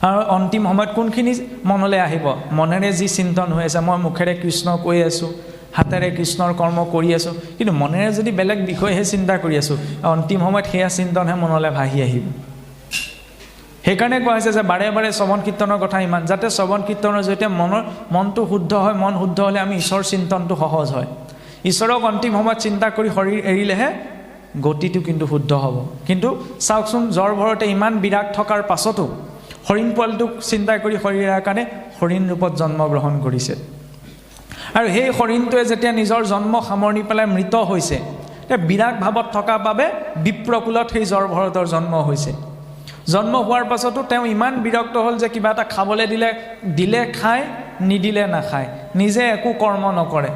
আৰু অন্তিম সময়ত কোনখিনি মনলৈ আহিব, মনেৰে যি চিন্তন হৈ আছে, মই মুখেৰে কৃষ্ণ কৈ আছোঁ, হাতেৰে কৃষ্ণৰ কৰ্ম কৰি আছোঁ, কিন্তু মনেৰে যদি বেলেগ বিষয়হে চিন্তা কৰি আছোঁ, অন্তিম সময়ত সেয়া চিন্তনহে মনলৈ ভাহি আহিব। সেইকাৰণে কোৱা হৈছে যে বাৰে বাৰে শ্ৰৱণ কীৰ্তনৰ কথা ইমান, যাতে শ্ৰৱণ কীৰ্তনৰ জৰিয়তে মনটো শুদ্ধ হয়। মন শুদ্ধ হ'লে আমি ঈশ্বৰ চিন্তনটো সহজ হয়। ঈশ্বৰক অন্তিম সময়ত চিন্তা কৰি শৰীৰ এৰিলেহে গতিটো কিন্তু শুদ্ধ হ'ব। কিন্তু চাওকচোন, জ্বৰ ভৰতে ইমান বিৰাগ থকাৰ পাছতো হৰিণ পোৱালিটোক চিন্তা কৰি শৰীৰ এৰাৰ কাৰণে হৰিণ ৰূপত জন্মগ্ৰহণ কৰিছে। আৰু সেই হৰিণটোৱে যেতিয়া নিজৰ জন্ম সামৰণি পেলাই মৃত হৈছে, বিৰাগ ভাৱত থকাৰ বাবে বিপ্ৰকুলত সেই জ্বৰ ভৰতৰ জন্ম হৈছে। জন্ম হোৱাৰ পাছতো তেওঁ ইমান বিৰক্ত হ'ল যে কিবা এটা খাবলৈ দিলে খায়, নিদিলে নাখায়, নিজে একো কৰ্ম নকৰে।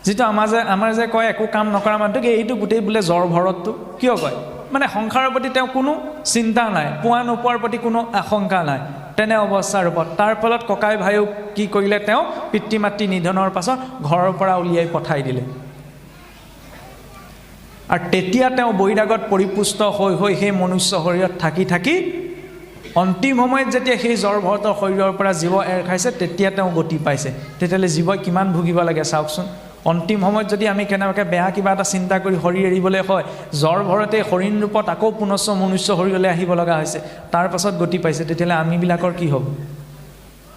যিটো আমাৰ যে কয় একো কাম নকৰা মানুহটোক, এইটো গোটেই বোলে জ্বৰ ভৰতটো কিয় কয়, মানে সংসাৰৰ প্ৰতি তেওঁ কোনো চিন্তা নাই, পোৱা নোপোৱাৰ প্ৰতি কোনো আশংকা নাই, তেনে অৱস্থাৰ ৰূপত। তাৰ ফলত ককাই ভাইও কি কৰিলে, তেওঁ পিতৃ মাতৃ নিধনৰ পাছত ঘৰৰ পৰা উলিয়াই পঠাই দিলে। আৰু তেতিয়া তেওঁ বৈৰাগত পৰিপুষ্ট হৈ সেই মনুষ্য শৰীৰত থাকি অন্তিম সময়ত যেতিয়া সেই জ্বৰ ভৰতৰ শৰীৰৰ পৰা জীৱ এৰ খাইছে, তেতিয়া তেওঁ গতি পাইছে। তেতিয়াহ'লে জীৱই কিমান ভুগিব লাগে চাওকচোন। অন্তিম সময়ত যদি আমি কেনেবাকৈ বেয়া কিবা এটা চিন্তা কৰি শৰীৰ এৰিবলৈ হয়, জ্বৰ ভৰতে হৰিণ ৰূপত আকৌ পুনশ্চ মনুষ্য শৰীৰলৈ আহিব লগা হৈছে, তাৰ পাছত গতি পাইছে, তেতিয়াহ'লে আমিবিলাকৰ কি হ'ব?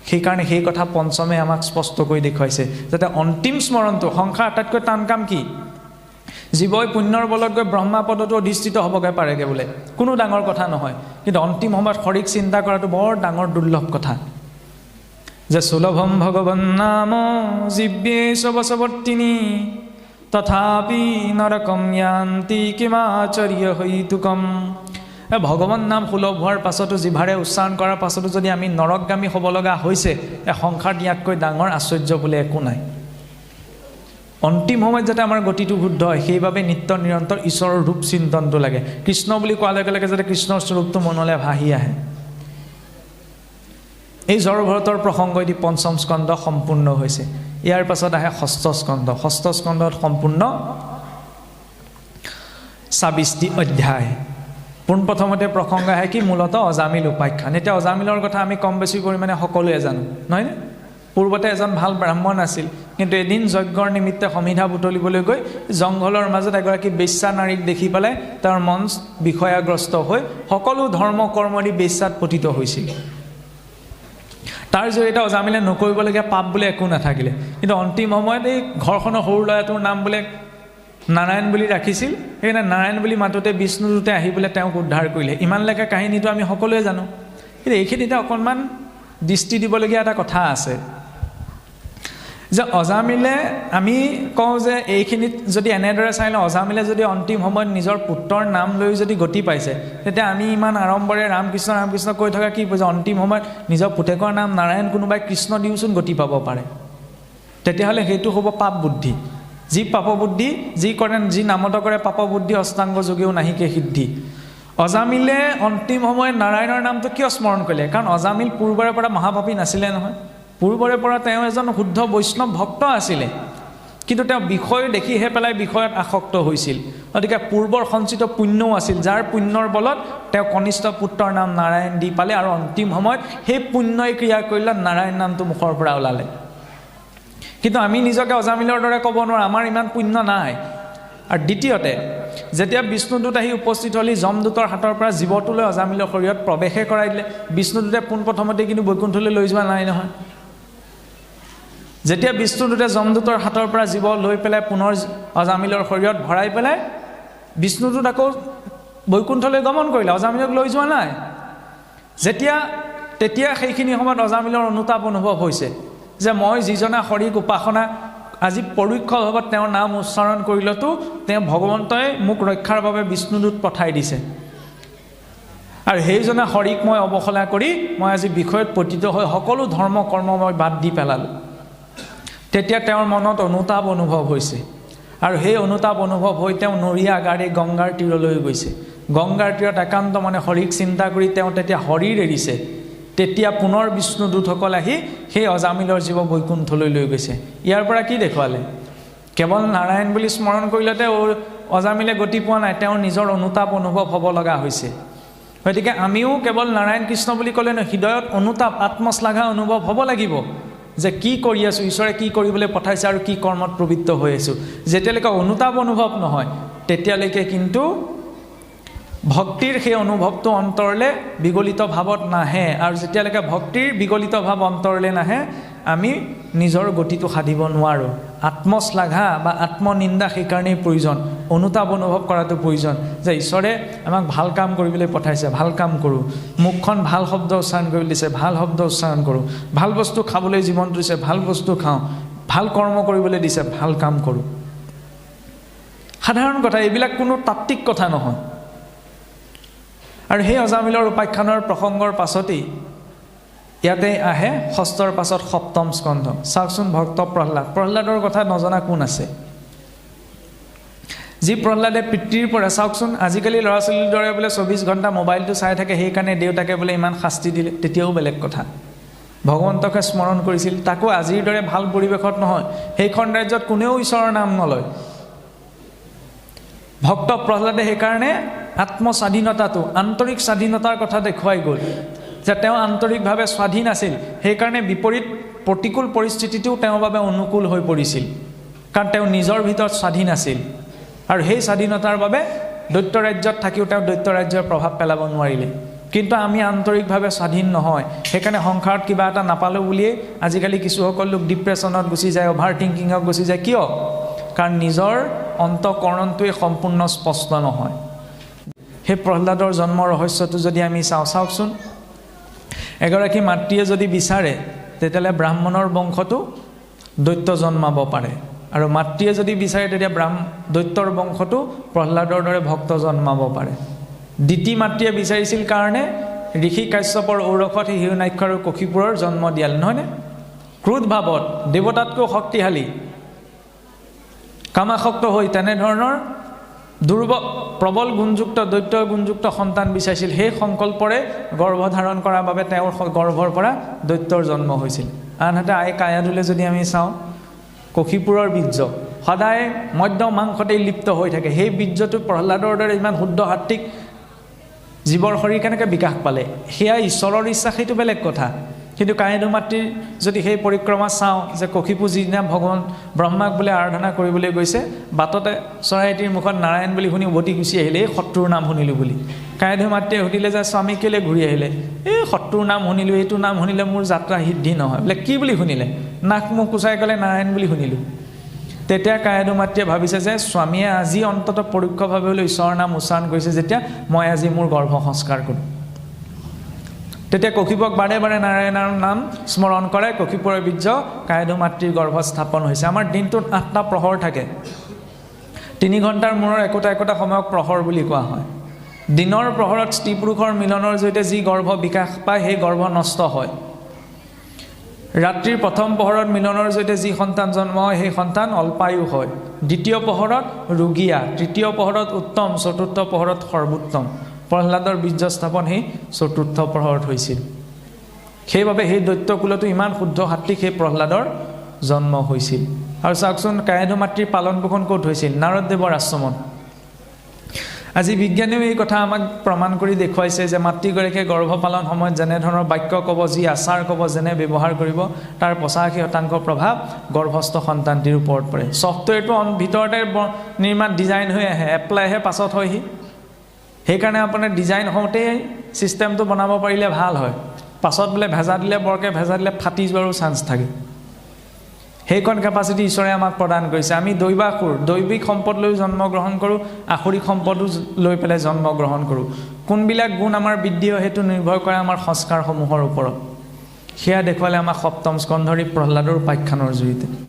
সেইকাৰণে সেই কথা পঞ্চমে আমাক স্পষ্ট কৰি দেখুৱাইছে, যাতে অন্তিম স্মৰণটো, সংসাৰ আটাইতকৈ টান কাম কি? জীৱই পুণ্যৰ বলত গৈ ব্ৰহ্মা পদতো অধিষ্ঠিত হ'বগৈ পাৰেগৈ বোলে, কোনো ডাঙৰ কথা নহয়। কিন্তু অন্তিম সময়ত হৰিক চিন্তা কৰাটো বৰ ডাঙৰ দুৰ্লভ কথা। যে সুলভম ভগৱন নাম জিব্যে সবসৱৰ্তিনী তথাপি নৰকম য়ান্তি কিমাচৰ্য হৈতুকম। ভগৱান নাম সুলভ হোৱাৰ পাছতো, জিভাৰে উচ্চাৰণ কৰাৰ পাছতো যদি আমি নৰকগামী হ'ব লগা হৈছে, সংসাৰ দিয়াতকৈ ডাঙৰ আশ্চৰ্য বোলে একো নাই। অন্তিম সময়ত যাতে আমাৰ গতিটো শুদ্ধ হয়, সেইবাবে নিত্য নিৰন্তৰ ঈশ্বৰৰ ৰূপ চিন্তনটো লাগে। কৃষ্ণ বুলি কোৱাৰ লগে লগে যাতে কৃষ্ণৰ স্বৰূপটো মনলৈ ভাহি আহে। এই জ্বৰ ভৰতৰ প্ৰসংগ এটি পঞ্চম স্কন্ধ সম্পূৰ্ণ হৈছে। ইয়াৰ পাছত আহে ষষ্ঠ স্কন্ধ। ষষ্ঠ স্কন্ধত সম্পূৰ্ণ ২৬টি অধ্যায়। পোনপ্ৰথমতে প্ৰসংগ আহে কি, মূলতঃ অজামিল উপাখ্যান। এতিয়া অজামিলৰ কথা আমি কম বেছি পৰিমাণে সকলোৱে জানো, নহয়নে? পূৰ্বতে এজন ভাল ব্ৰাহ্মণ আছিল, কিন্তু এদিন যজ্ঞৰ নিমিত্তে সমিধা বুটলিবলৈ গৈ জংঘলৰ মাজত এগৰাকী বেশ্যা নাৰীক দেখি পেলাই তেওঁৰ মন বিষয়াগ্ৰস্ত হৈ সকলো ধৰ্ম কৰ্মৰি বেশ্যাত পতিত হৈছিল। তাৰ জৰিয়তে অজামিলে নকৰিবলগীয়া পাপ বোলে একো নাথাকিলে। কিন্তু অন্তিম সময়ত এই ঘৰখনৰ সৰু ল'ৰাটোৰ নাম বোলে নাৰায়ণ বুলি ৰাখিছিল, সেইকাৰণে নাৰায়ণ বুলি মাতোতে বিষ্ণুদূতে আহি বোলে তেওঁক উদ্ধাৰ কৰিলে। ইমানলৈকে কাহিনীটো আমি সকলোৱে জানো, কিন্তু এইখিনিতে অকণমান দৃষ্টি দিবলগীয়া এটা কথা আছে যে অজামিলে, আমি কওঁ যে এইখিনিত যদি এনেদৰে চাই লওঁ, অজামিলে যদি অন্তিম সময়ত নিজৰ পুত্ৰৰ নাম লৈ যদি গতি পাইছে, তেতিয়া আমি ইমান আড়ম্বৰে ৰামকৃষ্ণ ৰামকৃষ্ণ কৈ থকা কি বুজা? অন্তিম সময়ত নিজৰ পুতেকৰ নাম নাৰায়ণ, কোনোবাই কৃষ্ণ দিওঁচোন গতি পাব পাৰে। তেতিয়াহ'লে সেইটো হ'ব পাপ বুদ্ধি। যি পাপ বুদ্ধি, যি কৰে, যি নামত কৰে পাপ বুদ্ধি অষ্টাংগ যোগেও নাহিকে সিদ্ধি। অজামিলে অন্তিম সময়ত নাৰায়ণৰ নামটো কিয় স্মৰণ কৰিলে? কাৰণ অজামিল পূৰ্বৰে পৰা মহাপাপী নাছিলে নহয়। পূৰ্বৰে পৰা তেওঁ এজন শুদ্ধ বৈষ্ণৱ ভক্ত আছিলে, কিন্তু তেওঁ বিষয় দেখিহে পেলাই বিষয়ত আসক্ত হৈছিল। গতিকে পূৰ্বৰ সঞ্চিত পুণ্যও আছিল, যাৰ পুণ্যৰ বলত তেওঁ কনিষ্ঠ পুত্ৰৰ নাম নাৰায়ণ দি পালে, আৰু অন্তিম সময়ত সেই পুণ্যই ক্ৰিয়া কৰিলে নাৰায়ণ নামটো মুখৰ পৰা ওলালে। কিন্তু আমি নিজকে অজামিলৰ দৰে ক'ব নোৱাৰোঁ, আমাৰ ইমান পুণ্য নাই। আৰু দ্বিতীয়তে, যেতিয়া বিষ্ণুদূত আহি উপস্থিত হ'লি যমদূতৰ হাতৰ পৰা জীৱটোলৈ অজামিলৰ শৰীৰত প্ৰৱেশে কৰাই দিলে। বিষ্ণুদূতে পোনপ্ৰথমতে কিন্তু বৈকুণ্ঠলৈ লৈ যোৱা নাই নহয়। যেতিয়া বিষ্ণুদূতে যমদূতৰ হাতৰ পৰা জীৱ লৈ পেলাই পুনৰ অজামিলৰ শৰীৰত ভৰাই পেলাই বিষ্ণুদূত আকৌ বৈকুণ্ঠলৈ গমন কৰিলে, অজামিলক লৈ যোৱা নাই। তেতিয়া সেইখিনি সময়ত অজামিলৰ অনুতাপ অনুভৱ হৈছে যে মই যিজনা হৰিক উপাসনা আজি পৰোক্ষভাৱত তেওঁৰ নাম উচ্চাৰণ কৰিলেতো তেওঁ ভগৱন্তই মোক ৰক্ষাৰ বাবে বিষ্ণুদূত পঠাই দিছে, আৰু সেইজনা হৰিক মই অৱহেলা কৰি মই আজি বিষয়ত পতিত হৈ সকলো ধৰ্ম কৰ্ম মই বাদ দি পেলালোঁ। তেতিয়া তেওঁৰ মনত অনুতাপ অনুভৱ হৈছে, আৰু সেই অনুতাপ অনুভৱ হৈ তেওঁ নৰিয়া গাড়ী গংগাৰ তীৰলৈ গৈছে। গংগাৰ তীৰত একান্ত মানে হৰিক চিন্তা কৰি তেওঁ তেতিয়া হৰিৰ এৰিছে। তেতিয়া পুনৰ বিষ্ণুদূতসকল আহি সেই অজামিলৰ জীৱ বৈকুণ্ঠলৈ লৈ গৈছে। ইয়াৰ পৰা কি দেখুৱালে? কেৱল নাৰায়ণ বুলি স্মৰণ কৰিলতে অজামিলে গতি পোৱা নাই, তেওঁৰ নিজৰ অনুতাপ অনুভৱ হ'ব লগা হৈছে। গতিকে আমিও কেৱল নাৰায়ণ কৃষ্ণ বুলি ক'লে নহয়, হৃদয়ত অনুতাপ আত্মশ্লাঘা অনুভৱ হ'ব লাগিব যে কি কৰি আছোঁ, ঈশ্বৰে কি কৰিবলৈ পঠাইছে আৰু কি কৰ্মত প্ৰবৃত্ত হৈ আছোঁ। যেতিয়ালৈকে অনুতাপ অনুভৱ নহয় তেতিয়ালৈকে কিন্তু ভক্তিৰ সেই অনুভৱটো অন্তৰলৈ বিগলিত ভাৱত নাহে, আৰু যেতিয়ালৈকে ভক্তিৰ বিগলিত ভাৱ অন্তৰলৈ নাহে আমি নিজৰ গতিটো সাধিব নোৱাৰোঁ। আত্মশ্লাঘা বা আত্মনিন্দা সেইকাৰণেই প্ৰয়োজন, অনুতাপ অনুভৱ কৰাটো প্ৰয়োজন যে ঈশ্বৰে আমাক ভাল কাম কৰিবলৈ পঠাইছে, ভাল কাম কৰোঁ। মুখখন ভাল শব্দ উচ্চাৰণ কৰিবলৈ দিছে, ভাল শব্দ উচ্চাৰণ কৰোঁ। ভাল বস্তু খাবলৈ জীৱনটো দিছে, ভাল বস্তু খাওঁ। ভাল কৰ্ম কৰিবলৈ দিছে, ভাল কাম কৰোঁ। সাধাৰণ কথা, এইবিলাক কোনো তাত্ত্বিক কথা নহয়। আৰু সেই অজামিলৰ উপাখ্যানৰ প্ৰসংগৰ পাছতেই ইয়াতে আহে ষষ্ঠৰ পাছত সপ্তম স্কন্ধ। চাওকচোন ভক্ত প্ৰহ্লাদৰ কথা নজনা কোন আছে? যি প্ৰহ্লাদে পিতৃৰ পৰা, চাওকচোন আজিকালি ল'ৰা ছোৱালীৰ দৰে বোলে 24 ঘণ্টা মোবাইলটো চাই থাকে, সেইকাৰণে দেউতাকে বোলে ইমান শাস্তি দিলে, তেতিয়াও বেলেগ কথা। ভগৱন্তকে স্মৰণ কৰিছিল, তাকো আজিৰ দৰে ভাল পৰিৱেশত নহয়। সেইখন ৰাজ্যত কোনেও ঈশ্বৰৰ নাম নলয়। ভক্ত প্ৰহ্লাদে সেইকাৰণে আত্মস্বাধীনতাটো, আন্তৰিক স্বাধীনতাৰ কথা দেখুৱাই গ'ল যে তেওঁ আন্তৰিকভাৱে স্বাধীন আছিল। সেইকাৰণে বিপৰীত প্ৰতিকূল পৰিস্থিতিটো তেওঁৰ বাবে অনুকূল হৈ পৰিছিল, কাৰণ তেওঁ নিজৰ ভিতৰত স্বাধীন আছিল। আৰু সেই স্বাধীনতাৰ বাবে দৈত্য ৰাজ্যত থাকিও তেওঁ দৈত্য ৰাজ্যৰ প্ৰভাৱ পেলাব নোৱাৰিলে। কিন্তু আমি আন্তৰিকভাৱে স্বাধীন নহয়, সেইকাৰণে সংসাৰত কিবা এটা নাপালোঁ বুলিয়েই আজিকালি কিছুসকল লোক ডিপ্ৰেশ্যনত গুচি যায়, অভাৰ থিংকিঙত গুচি যায়। কিয়? কাৰণ নিজৰ অন্তঃকৰণটোৱে সম্পূৰ্ণ স্পষ্ট নহয়। সেই প্ৰহ্লাদৰ জন্ম ৰহস্যটো যদি আমি চাওকচোন, এগৰাকী মাতৃয়ে যদি বিচাৰে তেতিয়াহ'লে ব্ৰাহ্মণৰ বংশটো দৈত্য জন্মাব পাৰে, আৰু মাতৃয়ে যদি বিচাৰে তেতিয়া দৈত্যৰ বংশটো প্ৰহ্লাদৰ দৰে ভক্ত জন্মাব পাৰে। দ্বিতীয় মাতৃয়ে বিচাৰিছিল কাৰণে ঋষি কাশ্যপৰ ঔৰসত সেই হিৰণ্যাক্ষ আৰু কশিপুৰৰ জন্ম দিয়ালে, নহয়নে? ক্ৰোধ ভাৱত দেৱতাতকৈ শক্তিশালী, কামাসক্ত হৈ তেনেধৰণৰ প্ৰবল গুণযুক্ত দৈত্য গুণযুক্ত সন্তান বিচাৰিছিল। সেই সংকল্পৰে গৰ্ভধাৰণ কৰাৰ বাবে তেওঁৰ গৰ্ভৰ পৰা দৈত্যৰ জন্ম হৈছিল। আনহাতে আই কায়াদুলে যদি আমি চাওঁ, কশিপুৰৰ বীৰ্য সদায় মদ্য মাংসতেই লিপ্ত হৈ থাকে। সেই বীৰ্যটো প্ৰহ্লাদৰ দৰে ইমান শুদ্ধ সাত্বিক জীৱৰ শৰীৰ কেনেকৈ বিকাশ পালে? সেয়া ঈশ্বৰৰ ইচ্ছা, সেইটো বেলেগ কথা। কিন্তু কায়াদু মাতৃৰ যদি সেই পৰিক্ৰমা চাওঁ যে কশিপু যিদিনা ভগৱান ব্ৰহ্মাক বোলে আৰাধনা কৰিবলৈ গৈছে, বাটতে চৰাইটিৰ মুখত নাৰায়ণ বুলি শুনি উভতি গুচি আহিলে, এই শত্ৰুৰ নাম শুনিলোঁ বুলি। কায়াদু মাতৃয়ে সুধিলে যে স্বামী কেলৈ ঘূৰি আহিলে? এই শত্ৰুৰ নাম শুনিলোঁ, এইটো নাম শুনিলে মোৰ যাত্ৰা সিদ্ধি নহয়। বোলে কি বুলি শুনিলে? নাক মুখ কুচাই ক'লে নাৰায়ণ বুলি শুনিলোঁ। তেতিয়া কায়াদু মাতৃয়ে ভাবিছে যে স্বামীয়ে আজি অন্ততঃ পৰোক্ষভাৱে হ'লেও ঈশ্বৰৰ নাম উচ্চাৰণ কৰিছে, যেতিয়া মই আজি মোৰ গৰ্ভ সংস্কাৰ কৰোঁ। তেতিয়া কশিপক বাৰে বাৰে নাৰায়ণৰ নাম স্মৰণ কৰে, কশিপুৰৰ বীৰ্য কায়াদু মাতৃৰ গৰ্ভত স্থাপন হৈছে। আমাৰ দিনটোত 8টা প্ৰহৰ থাকে, 3 ঘণ্টাৰ মূৰৰ একোটা সময়ক প্ৰহৰ বুলি কোৱা হয়। দিনৰ প্ৰহৰত স্ত্ৰী পুৰুষৰ মিলনৰ জৰিয়তে যি গৰ্ভ বিকাশ পায় সেই গৰ্ভ নষ্ট হয়। ৰাত্ৰিৰ প্ৰথম পহৰত মিলনৰ জৰিয়তে যি সন্তান জন্ম হয় সেই সন্তান অল্পায়ু হয় দ্বিতীয় পহৰত ৰোগীয়া তৃতীয় পহৰত উত্তম চতুৰ্থ পহৰত সৰ্বোত্তম প্ৰহ্লাদৰ বীৰ্য স্থাপন সেই চতুৰ্থ পহৰত হৈছিল সেইবাবে সেই দৈত্যকুলতো ইমান শুদ্ধ সাত্বিক সেই প্ৰহ্লাদৰ জন্ম হৈছিল আৰু চাওকচোন কায়াধু মাতৃৰ পালন পোষণ ক'ত হৈছিল নাৰদদেৱৰ আশ্ৰমত আজি বিজ্ঞানীও এই কথা আমাক প্ৰমাণ কৰি দেখুৱাইছে যে মাতৃগৰাকীয়ে গৰ্ভপালন সময়ত যেনে ধৰণৰ বাক্য ক'ব যি আচাৰ ক'ব যেনে ব্যৱহাৰ কৰিব তাৰ 85% প্ৰভাৱ গৰ্ভস্থ সন্তানটিৰ ওপৰত পৰে ছফ্টৱেৰটো ভিতৰতে নিৰ্মাণ ডিজাইন হৈ আহে এপ্লাইহে পাছত হয়হি সেইকাৰণে আপোনাৰ ডিজাইন হওঁতে চিষ্টেমটো বনাব পাৰিলে ভাল হয় পাছত বোলে ভেজা দিলে বৰকে ভেজা দিলে ফাটি যোৱাৰো চান্স থাকে সেইকণ কেপাচিটি ঈশ্বৰে আমাক প্ৰদান কৰিছে আমি দৈবাসুৰ দৈবিক সম্পদ লৈ জন্ম গ্ৰহণ কৰোঁ আসুৰিক সম্পদো লৈ পেলাই জন্ম গ্ৰহণ কৰোঁ কোনবিলাক গুণ আমাৰ বৃদ্ধি হয় সেইটো নিৰ্ভৰ কৰে আমাৰ সংস্কাৰসমূহৰ ওপৰত সেয়া দেখুৱালে আমাক সপ্তম স্কন্ধৰী প্ৰহ্লাদৰ উপাখ্যানৰ জৰিয়তে